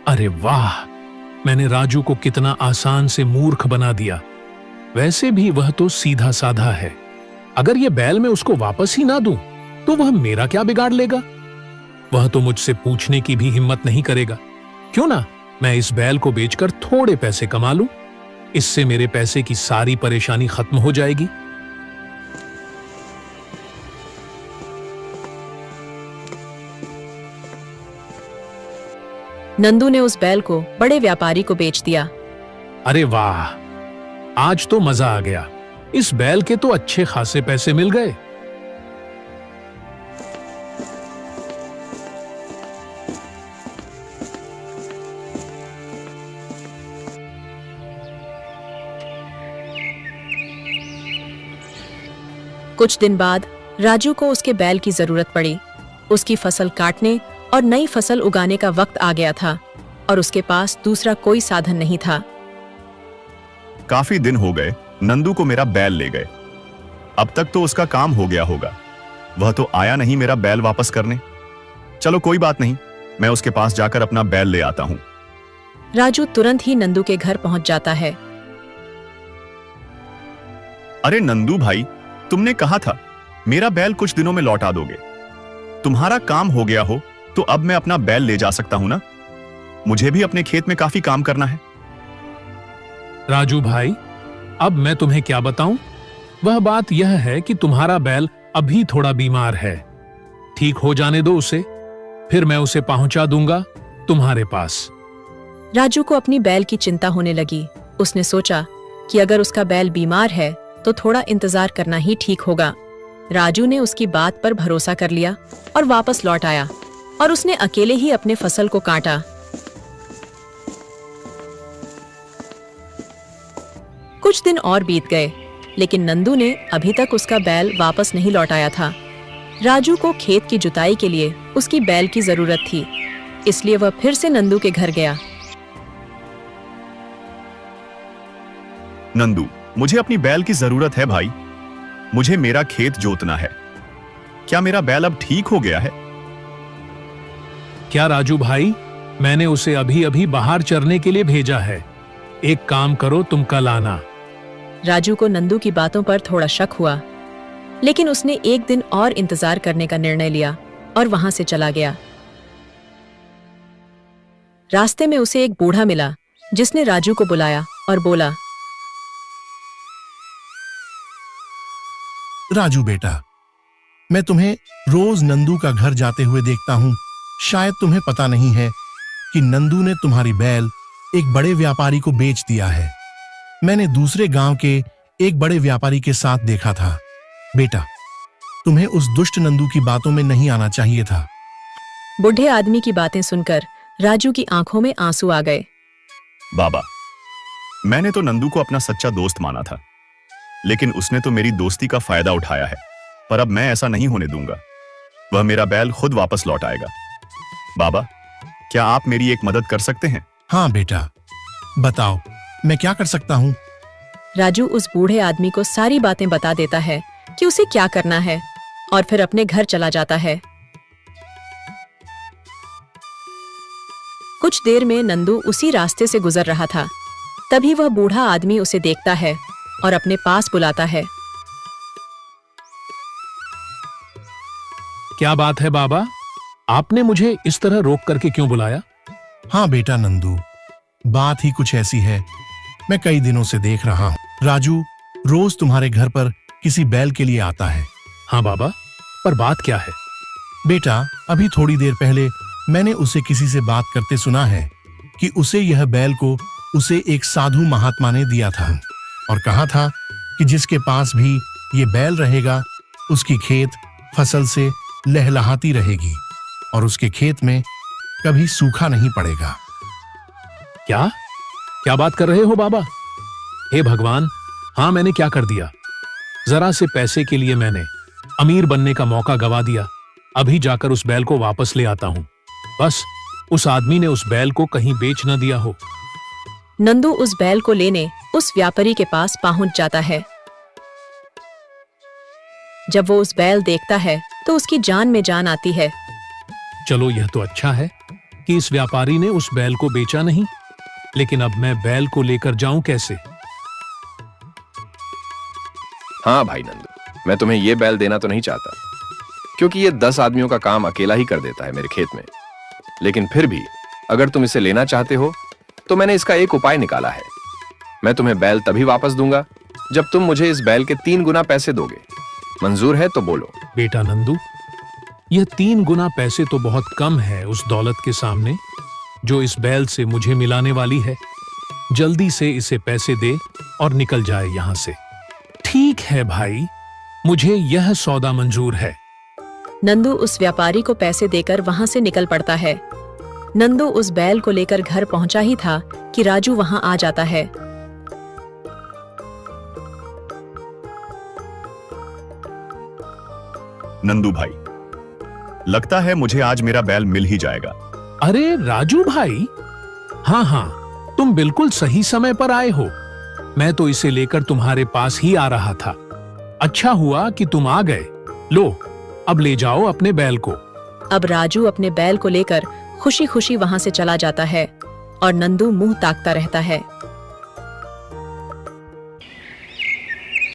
अरे वाह, मैंने राजू को कितना आसान से मूर्ख बना दिया। वैसे भी वह तो सीधा साधा है। अगर ये बैल मैं उसको वापस ही ना दूं, तो वह मेरा क्या बिगाड़ लेगा? वह तो मुझसे पूछने की भी हिम्मत नहीं करेगा। क्यों ना मैं इस बैल को बेचकर थोड़े पैसे कमा लूं। इससे मेरे पैसे की सारी परेशानी खत्म हो जाएगी। नंदू ने उस बैल को बड़े व्यापारी को बेच दिया। अरे वाह, आज तो मजा आ गया। इस बैल के तो अच्छे खासे पैसे मिल गए। कुछ दिन बाद राजू को उसके बैल की जरूरत पड़ी। उसकी फसल काटने और नई फसल उगाने का वक्त आ गया था और उसके पास दूसरा कोई साधन नहीं था। काफी दिन हो गए नंदू को मेरा बैल ले गए। अब तक तो उसका काम हो गया होगा। वह तो आया नहीं मेरा बैल वापस करने। चलो कोई बात नहीं, मैं उसके पास जाकर अपना बैल ले आता हूं। राजू तुरंत ही नंदू के घर पहुंच जाता है। अरे नंदू भाई, तुमने कहा था मेरा बैल कुछ दिनों में लौटा दोगे। तुम्हारा काम हो गया हो तो अब मैं अपना बैल ले जा सकता हूं ना? मुझे भी अपने खेत में काफी काम करना है। राजू भाई, अब मैं तुम्हें क्या बताऊं? वह बात यह है कि तुम्हारा बैल अभी थोड़ा बीमार है। ठीक हो जाने दो उसे, फिर मैं उसे पहुंचा दूंगा तुम्हारे पास। राजू को अपनी बैल की चिंता होने लगी। उसने सोचा कि अगर उसका बैल बीमार है तो थोड़ा इंतजार करना ही ठीक होगा। राजू ने उसकी बात पर भरोसा कर लिया और वापस लौट आया और उसने अकेले ही अपने फसल को काटा। कुछ दिन और बीत गए, लेकिन नंदू ने अभी तक उसका बैल वापस नहीं लौटाया था। राजू को खेत की जुताई के लिए उसकी बैल की जरूरत थी, इसलिए वह फिर से नंदू के घर गया। नंदू, मुझे अपनी बैल की जरूरत है भाई। मुझे मेरा खेत जोतना है। क्या मेरा बैल अब ठीक हो गया है? क्या राजू भाई, मैंने उसे अभी अभी बाहर चरने के लिए भेजा है। एक काम करो, तुम कल आना। राजू को नंदू की बातों पर थोड़ा शक हुआ, लेकिन उसने एक दिन और इंतजार करने का निर्णय लिया और वहां से चला गया। रास्ते में उसे एक बूढ़ा मिला जिसने राजू को बुलाया और बोला, राजू बेटा, मैं तुम्हें रोज नंदू का घर जाते हुए देखता हूं। शायद तुम्हें पता नहीं है कि नंदू ने तुम्हारी बैल एक बड़े व्यापारी को बेच दिया है। मैंने दूसरे गांव के एक बड़े व्यापारी के साथ देखा था। बेटा, तुम्हें उस दुष्ट नंदू की बातों में नहीं आना चाहिए था। बूढ़े आदमी की बातें सुनकर राजू की आंखों में आंसू आ गए। बाबा, मैंने तो नंदू को अपना सच्चा दोस्त माना था, लेकिन उसने तो मेरी दोस्ती का फायदा उठाया है। पर अब मैं ऐसा नहीं होने दूंगा। वह मेरा बैल खुद वापस लौट आएगा। बाबा, क्या आप मेरी एक मदद कर सकते हैं? हाँ बेटा, बताओ मैं क्या कर सकता हूँ? राजू उस बूढ़े आदमी को सारी बातें बता देता है कि उसे क्या करना है और फिर अपने घर चला जाता है। कुछ देर में नंदू उसी रास्ते से गुजर रहा था। तभी वह बूढ़ा आदमी उसे देखता है और अपने पास बुलाता है। क्या बात है बाबा, आपने मुझे इस तरह रोक करके क्यों बुलाया? हाँ बेटा नंदू, बात ही कुछ ऐसी है। मैं कई दिनों से देख रहा हूँ राजू रोज तुम्हारे घर पर किसी बैल के लिए आता है। हाँ बाबा, पर बात क्या है? बेटा, अभी थोड़ी देर पहले मैंने उसे किसी से बात करते सुना है कि उसे यह बैल को उसे एक साधु महात्मा ने दिया था और कहा था कि जिसके पास भी ये बैल रहेगा उसकी खेत फसल से लहलहाती रहेगी और उसके खेत में कभी सूखा नहीं पड़ेगा। क्या क्या बात कर रहे हो बाबा? हे भगवान, हाँ मैंने क्या कर दिया? जरा से पैसे के लिए मैंने अमीर बनने का मौका गवा दिया। अभी जाकर उस बैल को वापस ले आता हूं। बस उस आदमी ने उस बैल को कहीं बेच न दिया हो। नंदू उस बैल को लेने उस व्यापारी के पास पहुंच जाता है। जब वो उस बैल देखता है तो उसकी जान में जान आती है। चलो, यह तो अच्छा है कि इस व्यापारी ने उस बैल को बेचा नहीं, लेकिन अब मैं बैल को लेकर जाऊं कैसे? हाँ भाई नंदू, मैं तुम्हें यह बैल देना तो नहीं चाहता, क्योंकि ये 10 आदमियों का काम अकेला ही कर देता है मेरे खेत में। लेकिन फिर भी अगर तुम इसे लेना चाहते हो तो मैंने इसका एक उपाय निकाला है। मैं तुम्हें बैल तभी वापस दूंगा जब तुम मुझे इस बैल के 3 गुना पैसे दोगे। मंजूर है तो बोलो। बेटा नंदू, यह 3 गुना पैसे तो बहुत कम है उस दौलत के सामने जो इस बैल से मुझे मिलाने वाली है। जल्दी से इसे पैसे दे और निकल जाए यहां से। ठीक है भाई, मुझे यह सौदा मंजूर है। नंदू उस व्यापारी को पैसे देकर वहां से निकल पड़ता है। नंदू उस बैल को लेकर घर पहुंचा ही था कि राजू वहां आ जाता है। नंदू भाई, लगता है मुझे आज मेरा बैल मिल ही जाएगा। अरे राजू भाई, हाँ हाँ, तुम बिल्कुल सही समय पर आए हो। मैं तो इसे लेकर तुम्हारे पास ही आ रहा था। अच्छा हुआ कि तुम आ गए। लो, अब ले जाओ अपने बैल को। अब राजू अपने बैल को लेकर खुशी खुशी वहां से चला जाता है और नंदू मुंह ताकता रहता है।